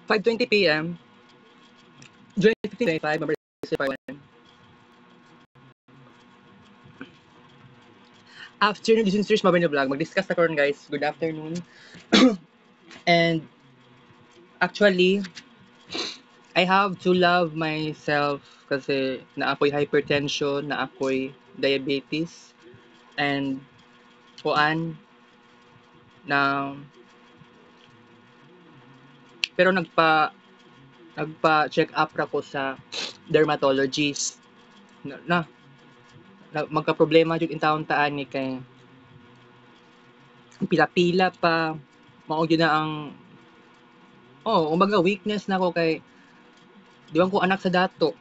5:20 p.m. July 15, 2025, member 051. Afternoon, this is Mabay na vlog. Mag-discuss na karon guys. Good afternoon. And actually, I have to love myself kasi na ako'y hypertension, na ako'y diabetes, and kuan na pero nagpa check up ra ko sa dermatologist na magka problema jud in taon taan ni kay pila-pila pa mao gyud na ang kumbaga weakness na ko kay di man ko anak sa dato.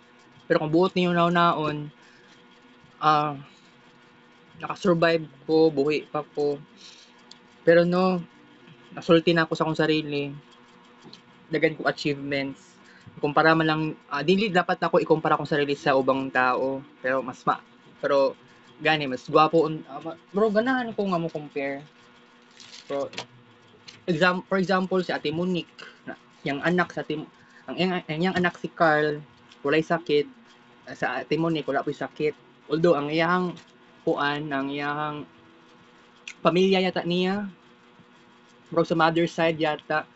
Pero kung buot ninyo naon ah nakasurvive ko, buhi pa ko. Pero no, nasulti na ako sa akong sarili. Dagan ko achievements. Kumpara man lang, dili dapat ako ikumpara akong sarili sa ubang tao. Pero gani, mas gwapo. Bro, ganahan ko nga mo compare. Pero, for example, si Ate Monique, yung anak sa Ate, yung anak si Carl, walay sakit. Sa Ate Monique, wala po sakit. Although, ang iyang pamilya yata niya, bro, sa mother side yata,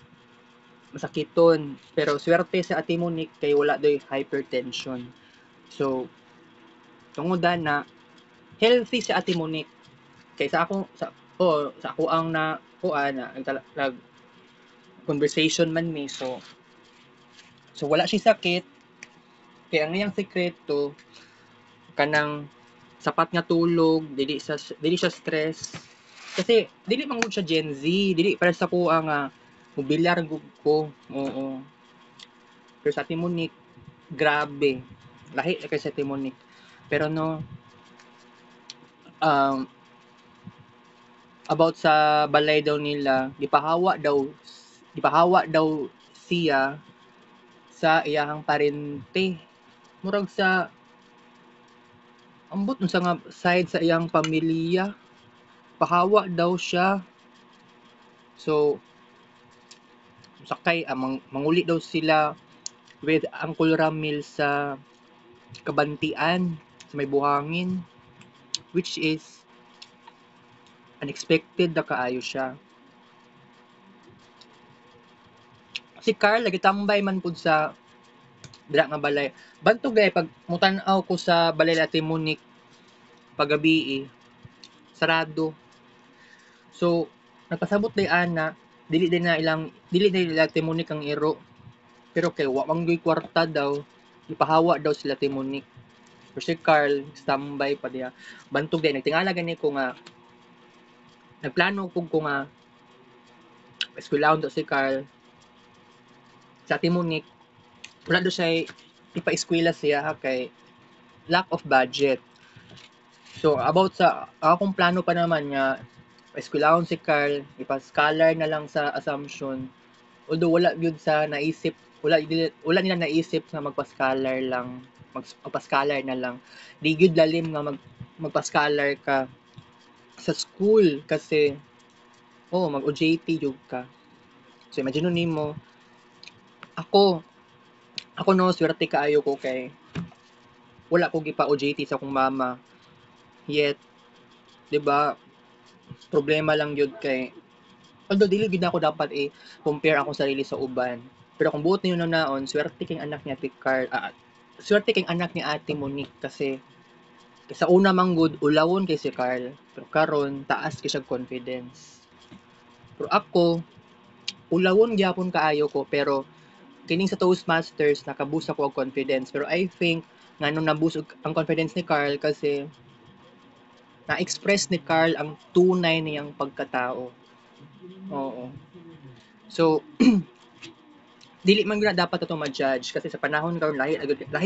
masakiton. Pero swerte sa Ate Monique kay wala doy hypertension. So, tungod na healthy sa Ate Monique. Kay sa ako ang nag conversation man mi. So wala siya sakit. Kaya ang iyang sekreto kanang sapat nga tulog, dili siya stress. Kasi dili man gud siya Gen Z, dili para sa ko nga mobilyar gud ko. Oo. Pero sa Ate Monique, grabe. Lahi kay sa Ate Monique. Pero no, about sa balay daw nila, gipahawa daw siya sa iyahang parente. Murag sa ambot unsa nga side sa iyang pamilya, pahawa daw siya. So sakay manguli daw sila with Uncle Ramil sa Kabantian sa may buhangin, which is unexpected na kaayo siya. Si Carl nagitambay man pud sa dira nga balay. Bantog gay pag mutan-aw ko sa balay ni Ate Monique pagabi sarado. So nagpasabot day ana dili nila Ate Monique ang iro. Pero kay wa man gyud kwarta daw, ipahawa daw sila Ate Monique. Pero si Carl standby pa diya. Bantog day nagtingala gani ko nga nagplano pug ko nga eskwelahon daw si Carl sa Ate Monique. Wala daw siya ipa-eskwela siya kay lack of budget. So about sa akong plano pa naman nga eskwelahon si Carl, ipa-scholar na lang sa Assumption. Although wala gyud sa naisip, wala nila naisip na magpa-scholar na lang. Di gyud lalim nga magpa-scholar ka sa school kasi mag-OJT jud ka. So imagine nimo ako no swerte kaayo ko kay wala ko gipa OJT sa akong mama. Yet, 'di ba? Problema lang yun kay although dili gid ako dapat compare akong sarili sa uban. Pero kung buot niyo naon, swerte king anak ni Ate Carl, swerte king anak ni Ate Monique kasi sa una man gud ulawon kay si Carl. Pero karon taas kay siya confidence. Pero ako ulawon gyapon kaayo ko pero kining sa Toastmasters nakabusa ko og confidence. Pero I think nganong nabusog ang confidence ni Carl kasi na-express ni Carl ang tunay niyang pagkatao. Oo. So, dili man gyud dapat ato ma-judge kasi sa panahon karon lahi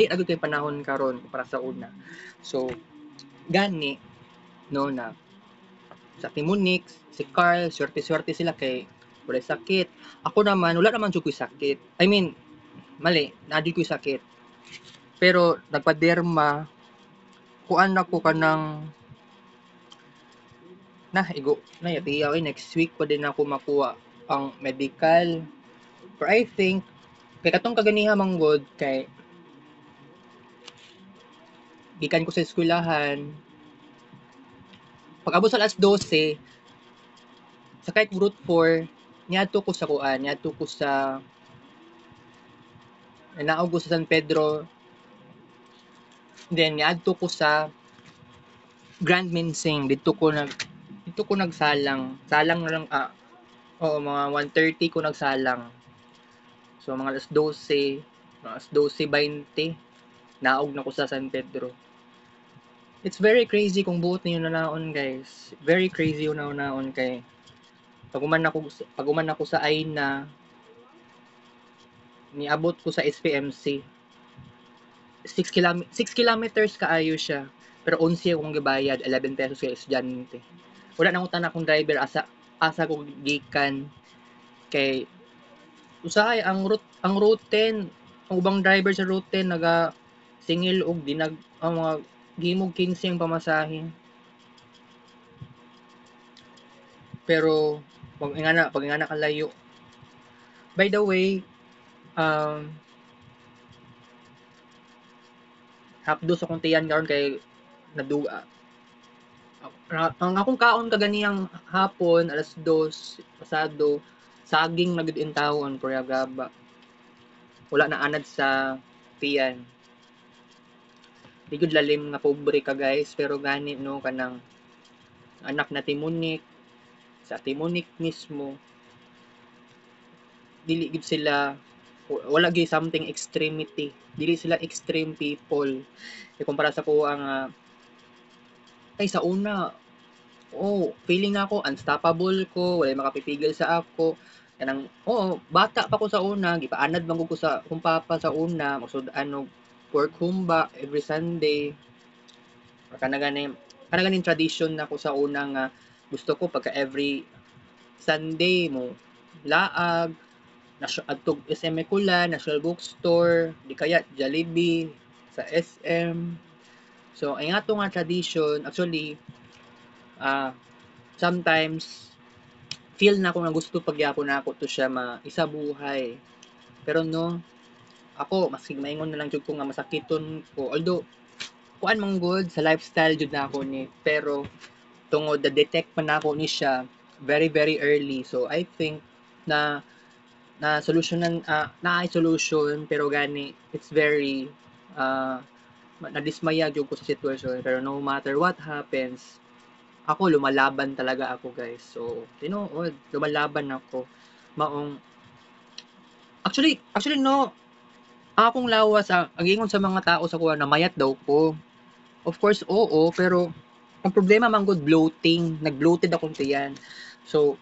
agud kay panahon karon para sa una. So, gani no na sa Ate Monique, si Carl, swerte-swerte sila kay wala sakit. Ako naman, wala naman jud ko'y sakit. I mean, mali, na ko'y sakit. Pero nagpa-derma, kuan ako kanang yatiyaw next week pa din ako makuha ang medical. But I think Kay katong kaganiha manggod kay gikan ko sa eskwelahan, pag abot sa alas 12, sa kahit route 4, niadto ko sa kuan, niadto ko sa naog ko sa San Pedro, then niadto ko sa Grand Minsing, dito ko nagsalang. Salang na lang oo, mga 1:30 ko nagsalang. So mga alas 12, mga alas 12:20, naog na ko sa San Pedro. It's very crazy kung buot ninyo nanaon, guys. Very crazy yung naon kay pag uman ako sa Aina, niabot ko sa SPMC. 6 kilometers kaayo siya. Pero 11 akong gibayad, 11 pesos kay estudyante. Wala nang utang akong driver asa ko gikan kay usahay ang route 10, ang ubang driver sa route 10 naga singil og dinag ang mga gihimog 15 ang pamasahe. Pero pag ingana kalayo. By the way, hapdos akong tiyan karon kay naduga. Ang akong kaon kaganiyang hapon alas 2 pasado saging na gud intawon Korea gaba. Wala na anad sa tiyan. Di gud lalim nga pobre ka guys pero gani no kanang anak na Timunik sa Timunik mismo dili gid sila wala gyud something extremity dili sila extreme people kumpara sa ko ang ay sa una feeling ako unstoppable ko walay makapipigil sa ako kanang bata pa ko sa una gipaanad man ko sa akong papa sa una magsud-an og pork humba every Sunday kanaganing tradition na ko sa una nga gusto ko pagka every Sunday mo laag adtog SM Mekulan, National Bookstore, di kaya Jollibee sa SM. So ay nga nga tradition actually sometimes feel na ko na gusto pagyapon na ako to siya maisabuhay. Pero no, ako maski maingon na lang jud ko nga masakiton ko although kuan man good sa lifestyle jud na ako ni pero tungod na detect pa na ako ni siya very very early so I think na solusyonan na ay solution pero gani it's very nadismaya jud ko sa sitwasyon pero no matter what happens ako lumalaban talaga ako guys so tinuod lumalaban ako maong actually no akong lawas ang ingon sa mga tao sa kuha na mayat daw ko of course oo pero ang problema man gud bloating nag-bloated akong tiyan so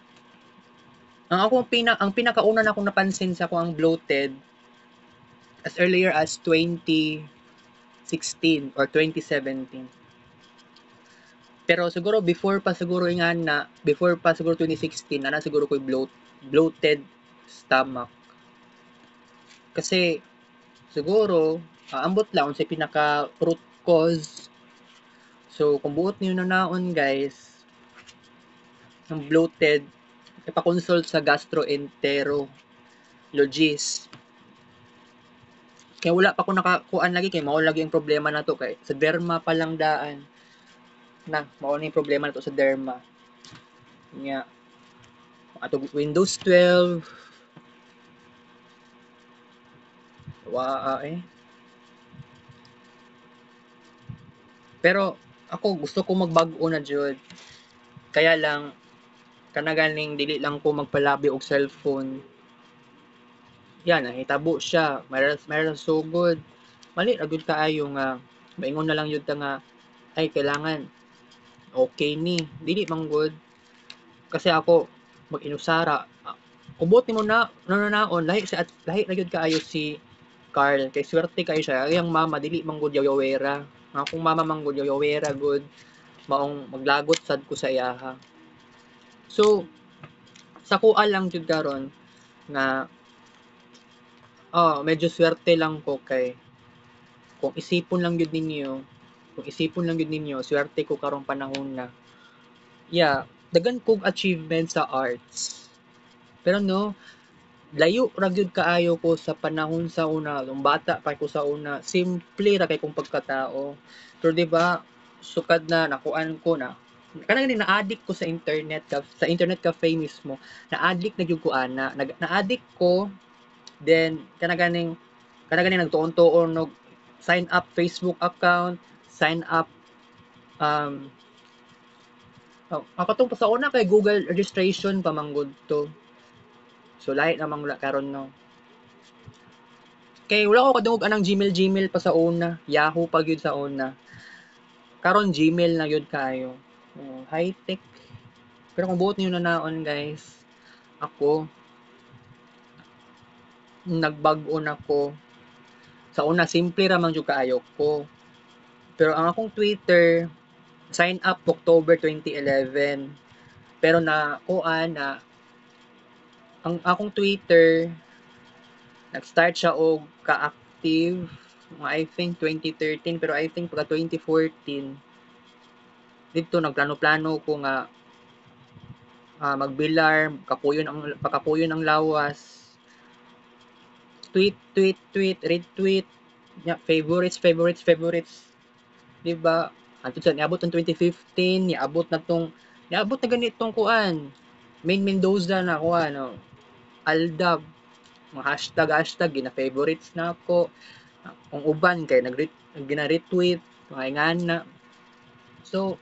ang pinakauna na akong napansin sa akong bloated as earlier as 2016 or 2017. Pero siguro before pa siguro 2016 na siguro ko bloated stomach. Kasi siguro ambot lang sa pinaka root cause. So kung buot niyo na naon guys, ng bloated ipa-consult sa gastroenterologist. Kaya wala pa ko nakakuan lagi kay mao lagi ang problema na to kay sa derma pa lang daan na mao ni problema na to sa derma nya ato Windows 12 pero ako gusto ko magbag-o na jud kaya lang kanaganing dili lang ko magpalabi og cellphone yan nahitabo siya mayroon sugod mali ra gud kaayo nga maingon na lang jud ta nga ay kailangan okay ni dili man good kasi ako mag-inusara kubot nimo na nananaon lahi ra gyud kaayo si Carl kay swerte kayo siya iyang mama dili man gud yawera akong mama man gud yawera gud maong maglagot sad ko sa iyaha so sa kuha lang jud karon nga medyo swerte lang ko kay kung isipon lang jud ninyo swerte ko karong panahon na yeah dagan kog achievement sa arts pero no layo ra gyud kaayo ko sa panahon sa una, nung bata pa ko sa una, simple ra kay kong pagkatao. Pero 'di ba, sukad na nakuan ko na kanang gani na-addict ko sa internet cafe mismo. Na-addict na gyud ko ana, na-addict ko then kanang ganing nagtuon-tuon og sign up Facebook account, sign up um ako tong sa una kay Google registration pa manggod to. So lahi namang karon no. Kay wala ko kadungog anang Gmail pa sa una, Yahoo pa gyud sa una. Karon Gmail na gyud kaayo. High tech. Pero kung buot niyo na naon guys, ako nagbag-o na ko. Sa una simple ra man jud kaayo ko. Pero ang akong Twitter sign up October 2011. Pero na kuan na ang akong Twitter nag-start siya og ka-active I think 2013 pero I think pagka 2014 dito nagplano-plano ko nga magbilar, pakapuyon ang lawas, tweet, retweet, favorites, di ba? Antud sa niabot ng 2015, niabot na ganitong kuan. Main Mendoza na kuan, no. Aldab, mga hashtag gina-favorites na ako. Kung uban kay gina-retweet, mga ingana. So,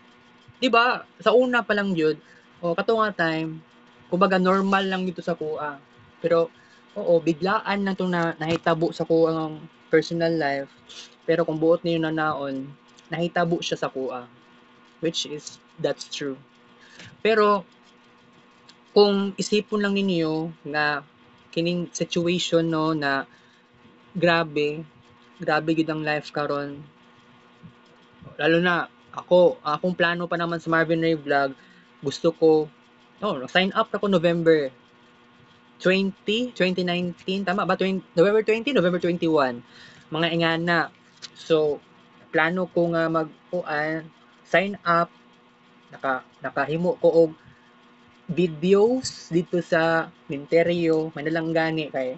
di ba, sa una pa lang jud, kato nga time, kumbaga normal lang dito sa kuha. Pero, oo, biglaan na itong nahitabo sa kuha personal life. Pero kung buot niyo na naon, nahitabo siya sa kuha. Which is, that's true. Pero, kung isipon lang ninyo na kining situation no na grabe gid ang life karon, lalo na akong plano pa naman sa Marvin Ray Vlog, gusto ko sign up ako November 2019, tama ba? November 20, November 21. Mga ingana. So, plano ko nga sign up, nakahimo ko og videos dito sa Minterio, Manalang gani kay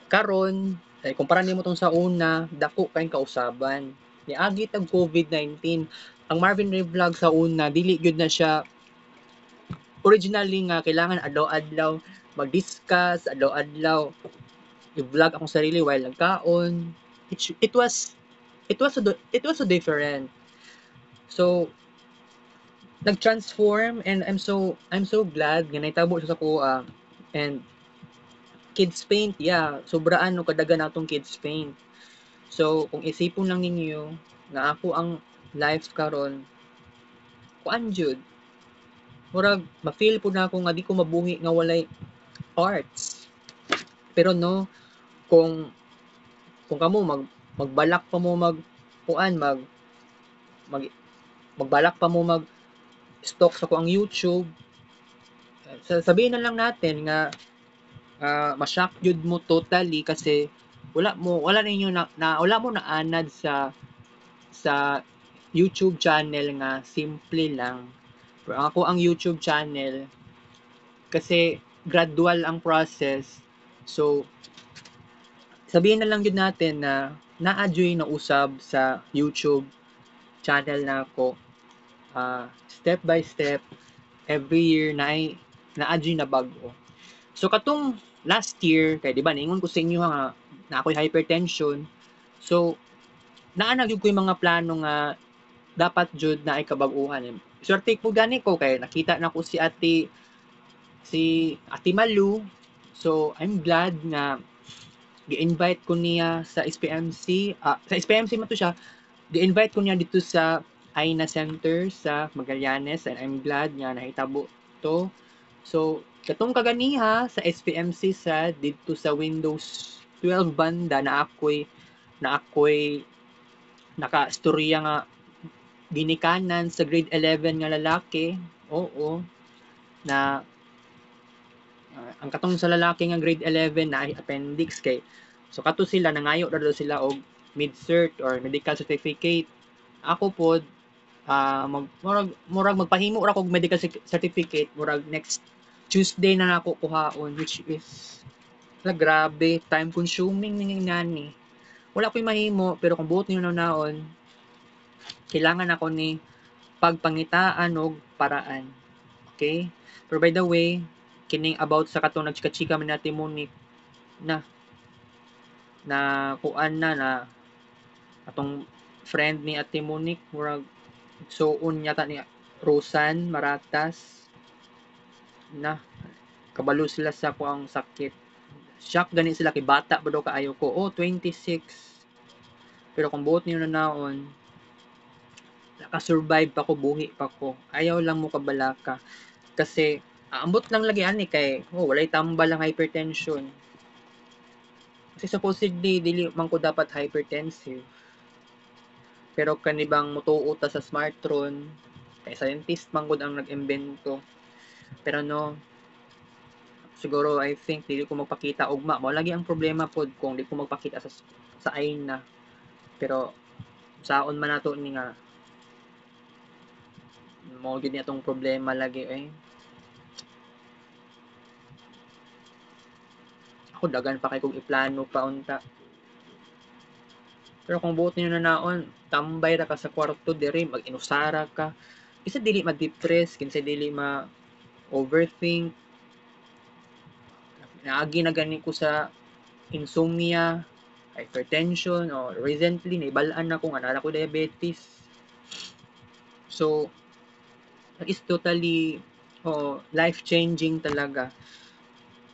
karon ay kumpara nimo tong sa una, dako kay kausaban. Niagi tag COVID-19. Ang Marvin Ray Vlog sa una dili gyud na siya originally nga kailangan adlaw-adlaw mag-discuss, adlaw-adlaw i-vlog akong sarili while nagkaon. It was so different. So nag-transform and I'm so glad nga naitabo siya sa kuha. And kids paint, yeah, sobraan no kadaga natong kids paint. So kung isipon lang ninyo nga ako ang life karon, kuan jud murag ma-feel po na ako nga di ko mabuhi nga walay arts. Pero no, kung kamo magbalak pa mo kuan magbalak pa mo stalk sa ko ang YouTube, sabihin na lang natin nga ma-shock jud mo totally kasi wala ninyo wala mo na anad sa YouTube channel nga simple lang. Pero ako ang YouTube channel kasi gradual ang process. So sabihin na lang jud natin na naa-joy na usab sa YouTube channel na ako. Step by step every year naa-joy na bago. So katong last year kay di ba ningon ko sa inyo nga na ako'y hypertension. So naa na gyud ko'y mga plano nga dapat jud na ay kabag-uhan. Swerte ko gani ko kay nakita na ko si Ate Malu. So I'm glad nga gi-invite ko niya sa SPMC. Sa SPMC man to siya. Gi-invite ko niya dito sa Aina Center sa Magallanes and I'm glad nga nahitabo to. So katong kaganiha sa SPMC sa dito sa Windows 12 banda na ako'y naka-istorya nga ginikanan sa grade 11 nga lalaki. Oo. Na ang katong sa lalaki nga grade 11 na ay appendix kay so kato sila nangayo ra daw sila og mid-cert or medical certificate. Ako pod murag magpahimo ra kog medical certificate murag next Tuesday na nako kuhaon which is La grabe, time consuming ning nani. Wala ko'y mahimo pero kung buot niyo naon, kailangan ako ni pagpangitaan og paraan. Okay? Pero by the way, kining about sa katong nagchika-chika man natin Monique na kuan na atong friend ni Ate Monique murag suon yata ni Rosan Maratas na kabalo sila sa kuang sakit. Shock gani sila kay bata pa daw kaayo ko. Oh, 26. Pero kung buot niyo na naon, nakasurvive pa ko, buhi pa ko. Ayaw lang mo kabalaka. Kasi, ambot lang lagi ani kay, walay tambal ang hypertension. Kasi supposedly, dili man ko dapat hypertensive. Pero kanibang mutuo ta sa smartron, kay scientist man gud ang nag-imbento. Pero no, siguro I think dili ko magpakita ugma. Mao lagi ang problema pod kung di ko magpakita sa ayna. Pero saon man nato ni nga mao gid ni atong problema lagi Ako dagan pa kay kog iplano pa unta. Pero kung buot niyo na naon, tambay ra ka sa kwarto diri, mag-inusara ka. Isa dili ma-depress, kinsa dili ma-overthink. Naagi na gani ko sa insomnia, hypertension, o recently naibalaan na ko nga nara ko diabetes. So, is totally life-changing talaga.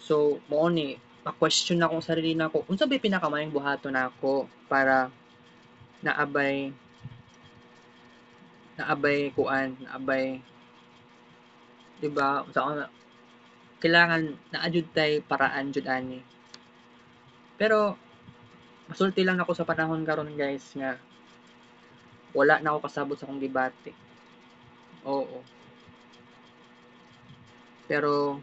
So, mo ni ma-question na akong sarili nako, unsa ba pinakamayong buhaton nako para naabay 'di ba? Unsa kailangan naa jud tay paraan jud ani. Pero masulti lang ako sa panahon karon guys nga wala na ako kasabot sa akong gibati. Oo. Pero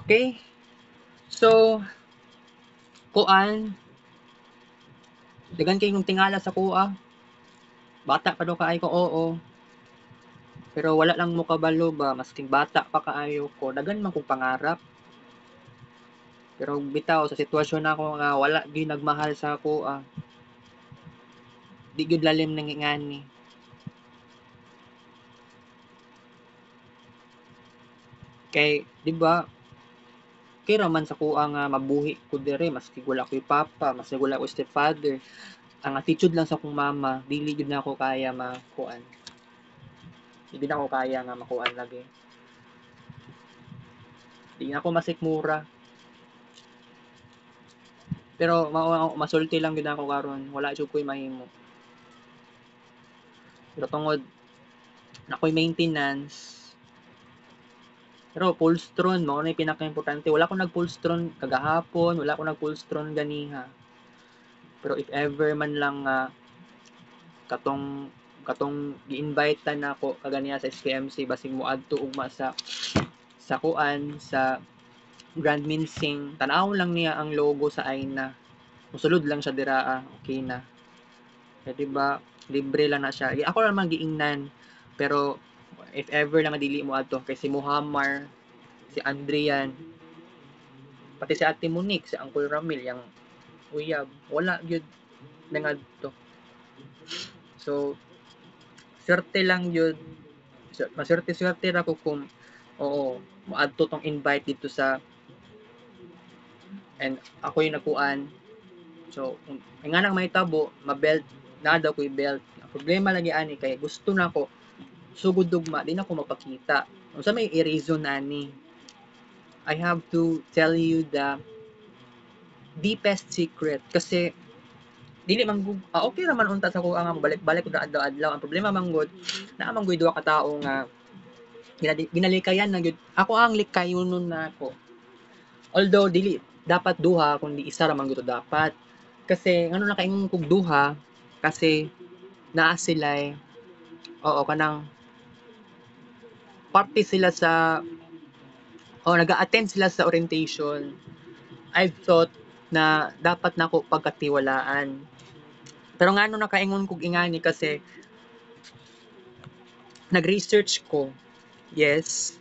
okay. So kuan dagan kay kong tingala sa kuha. Bata pa daw kaayo ko, oo. Pero wala lang mo kabalo ba, masking bata pa kaayo ko, dagan man kong pangarap. Pero bitaw sa sitwasyon nako nga wala gyud nagmahal sa ako di gyud lalim nang ingani. Kay di ba kay raman sa kuha nga mabuhi ko diri maski wala ko'y papa, maski wala ko'y stepfather. Ang attitude lang sa akong mama, dili gyud na ako kaya makuan. Hindi na ako kaya nga makuan lagi. Di na ako masikmura. Pero masulti lang gyud ako karon, wala jud ko'y mahimo. Pero tungod na ko'y maintenance, pero Pulstron mao na pinaka-importante. Wala ko nag-Pulstron kagahapon, wala ko nag-Pulstron ganiha. Pero if ever man lang katong gi-invite ta nako kaganiya sa SKMC basig moadto ugma sa kuan sa Grand Minsing, tan-aw lang niya ang logo sa ayna. Musulod lang siya dira okay na. Eh, di ba libre lang na siya. Ako naman giingnan pero if ever lang dili mo adto kay si Muhammar, si Andrian, pati si Ate Monique, si Uncle Ramil, yang uyab, wala gyud nangadto. So, swerte lang yun. Maswerte-swerte ra ko kung oo, moadto tong invite dito sa and ako yung nakuan. So, nga nang may tabo, ma-belt, na daw ko'y belt. Ang problema lagi ani kay gusto na ko sugod dugma, di na ko mapakita. Unsa may i-reason ani? I have to tell you the deepest secret kasi dili man okay ra man unta sa ko nga balik-balik ko adlaw-adlaw. Ang problema man gud naa man gud duha ka tawo nga ginalikayan na gyud ako ang likayon nun na ako. Although dili dapat duha kundi isa ra man gyud dapat. Kasi ngano na kaingon kog duha kasi naa sila oo kanang parte sila sa nag-a-attend sila sa orientation. I thought na dapat nako pagkatiwalaan. Pero ngano nakaingon kog ingani kasi nag-research ko. Yes.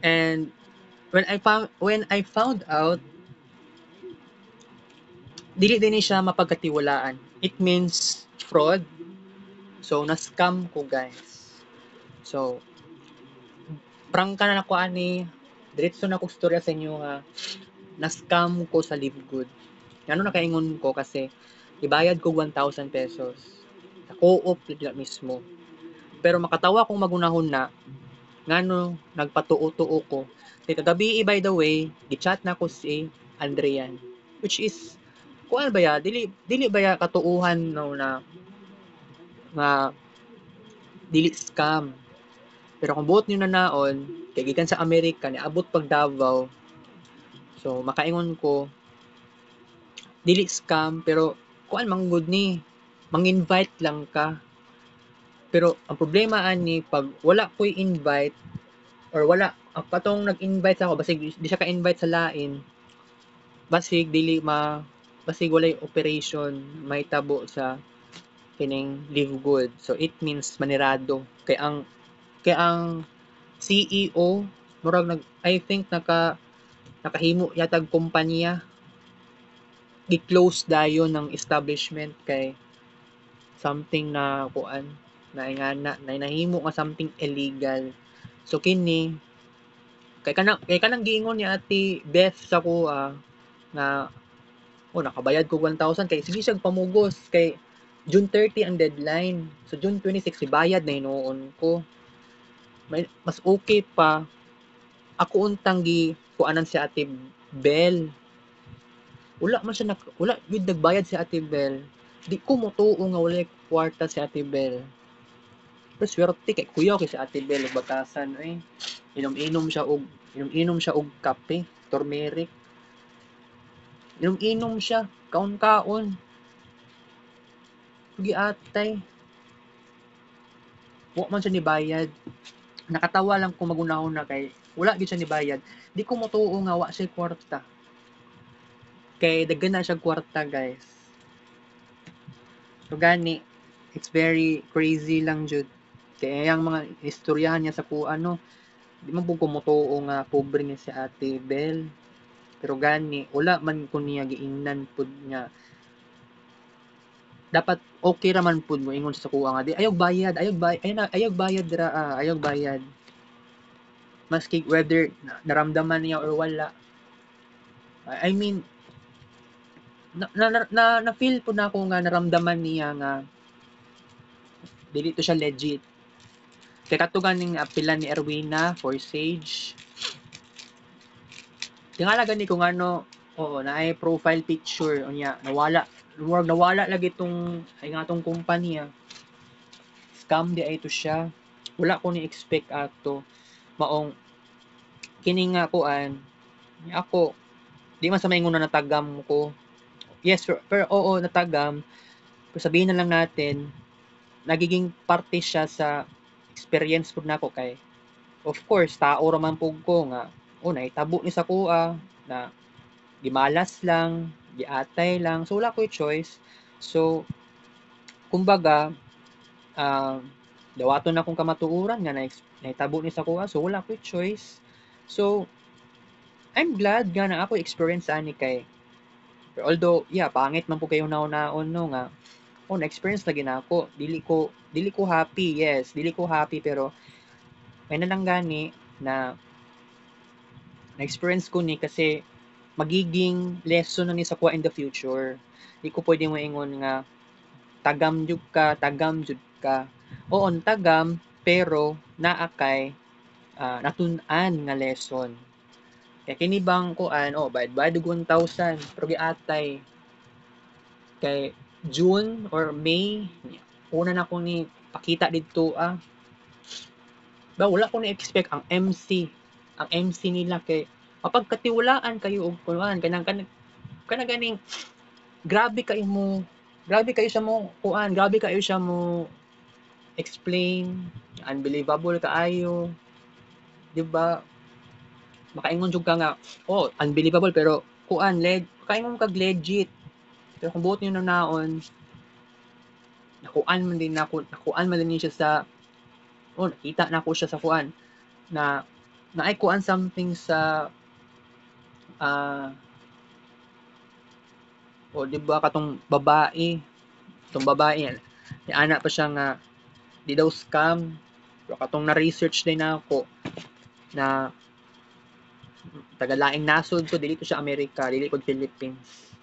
And when I found out dili din siya mapagkatiwalaan. It means fraud. So na-scam ko guys. So prangka na nako ani diretso na ko storya sa inyo nga na-scam ko sa Live Good. Ngano nakaingon ko kasi ibayad ko 1,000 pesos. Sa co-op mismo. Pero makatawa kong magunahon na ngano nagpatuo-tuo ko. Kay kagabi by the way, gi-chat na ko si Andrian, which is kuan ba ya dili ba ya katuuhan no na nga dili scam. Pero kung buot niyo na naon kay gikan sa Amerika ni abot pag Davao. So makaingon ko dili scam pero kuan man gud ni mang-invite lang ka. Pero ang problema ani pag wala ko'y invite or wala katong nag-invite ako basig di siya ka-invite sa lain basig basig walay operation may tabo sa kining Live Good. So it means manirado kay ang CEO murag I think nakahimo yatag kumpanya gi-close dayon ng establishment kay something na kuan na ingana na nahimo nga something illegal. So kini kay kanang giingon ni Ate Beth sa kuha nga nakabayad ko 1,000 kay sige siyang pamugos kay June 30 ang deadline. So June 26 ibayad na hinuon ko. Mas okay pa ako untang kuanan si Ate Bell. Wala gyud nagbayad si Ate Bell. Di ko motuo nga wala kwarta si Ate Bell. Pero swerte kay kuya kay si Ate Bell ug batasan inom-inom siya og kape, turmeric. Inom-inom siya kaon-kaon. Giatay. Wa man siya nibayad. Nakatawa lang ko magunahon na kay wala gyud siya nibayad. Di ko motuo nga wa siya kwarta. Kay daghan na siya kwarta, guys. So gani, it's very crazy lang jud. Kay ang mga istoryahan niya sa kuano, di man pud ko motuo nga pobre ni si Ate Bell. Pero gani, wala man ko niya giingnan pud nga dapat okay ra man pud mo ingon sa kuha nga di ayog bayad ayog bayad maski whether naramdaman niya or wala. I mean na feel po na ako nga naramdaman niya nga dili to siya legit. Kay katugan ning apila ni Erwina for Sage. Tingala gani kung ano, naay profile picture unya nawala lagi tong ay nga tong kumpanya. Scam di ay to siya. Wala ko ni expect ato maong kini nga kuan ako di man sa maingon na natagam ko. Yes, pero oo natagam. Pero sabihin na lang natin nagiging parte siya sa experience pud nako kay of course tao ra man pud ko nga nahitabo ni sa kuha na gimalas lang, giatay lang. So wala ko'y choice. So kumbaga dawaton akong kamatuoran nga nahitabo ni sa kuha. So wala ko'y choice. So I'm glad nga na ako experience ani kay although pangit man po kayo naon no nga na-experience lagi na ako. Dili ko happy. Yes, dili ko happy pero may nalang gani na na-experience ko ni kasi magiging lesson na ni sa kuha in the future. Di ko pwede mo ingon nga tagam jud ka. Oo, tagam pero naa kay natun-an nga lesson. Kaya kini bang kuan bayad 1,000 pero giatay kay June or May una na ko ni pakita didto wala ko ni expect ang MC nila kay mapagkatiwalaan kayo og kuan kanang ganing grabe kay mo Grabe kayo siya mo kuan, grabe kayo siya mo explain, unbelievable kaayo, 'di ba? Makaingon jud ka nga, oh, unbelievable pero kuan makaingon kag legit. Pero kung buot niyo na naon, nakuan man din siya sa nakita na ko siya sa kuan na naay kuan something sa ah, 'di ba katong babae ni ana pa siya nga di daw scam. Pero katong na-research din ako na taga laing nasod so dili to siya Amerika, dili ko Philippines.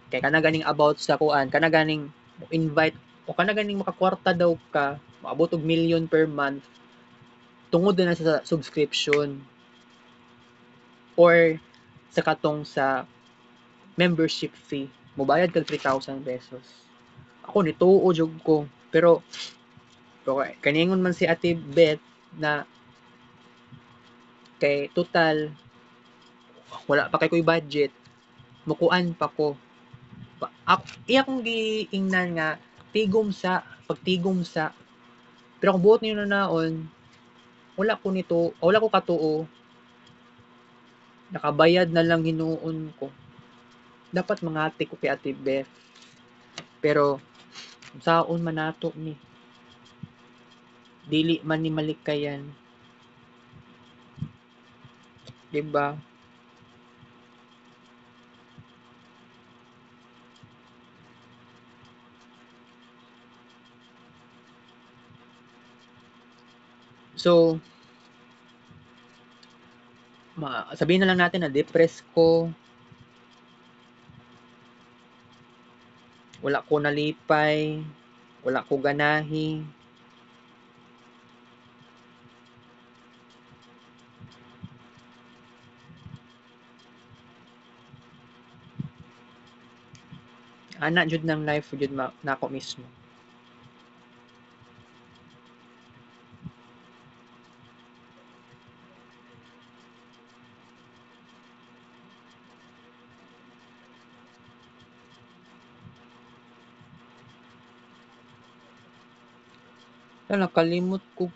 Kay kana ganing about sa kuan, kana ganing invite o kana ganing makakwarta daw ka, maabot og million per month tungod na sa subscription or sa katong sa membership fee. Mobayad kag 3,000 pesos. Ako nituo jud ko pero kaningon man si Ate Beth na kay total wala pa kay ko'y budget, mukuan pa ko. Iya kong giingnan nga pagtigom sa pero kung buot niyo na naon wala ko katuo nakabayad na lang hinuon ko dapat mangati ko kay Ate Beth pero saon man nato ni dili man ni malikayan, di ba? So sabihin na lang natin na depressed ko, wala ko nalipay, wala ko ganahi. Ana jud ng life jud nako mismo. Nakalimot ko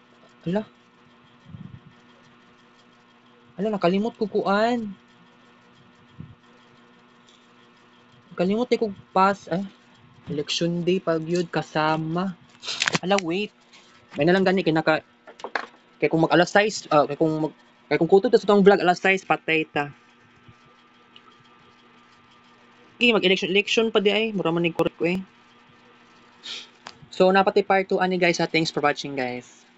ala, nakalimot ko kuan. Kalimot ko election day pag yun kasama. Ala wait. May nalang gani kay kung mag alas 6 kay kung kuto ta sa tong vlog alas 6 patay ta. Mag election pa di ay mura man ni correct ko eh. So napati part 2 ani guys. Thanks for watching guys.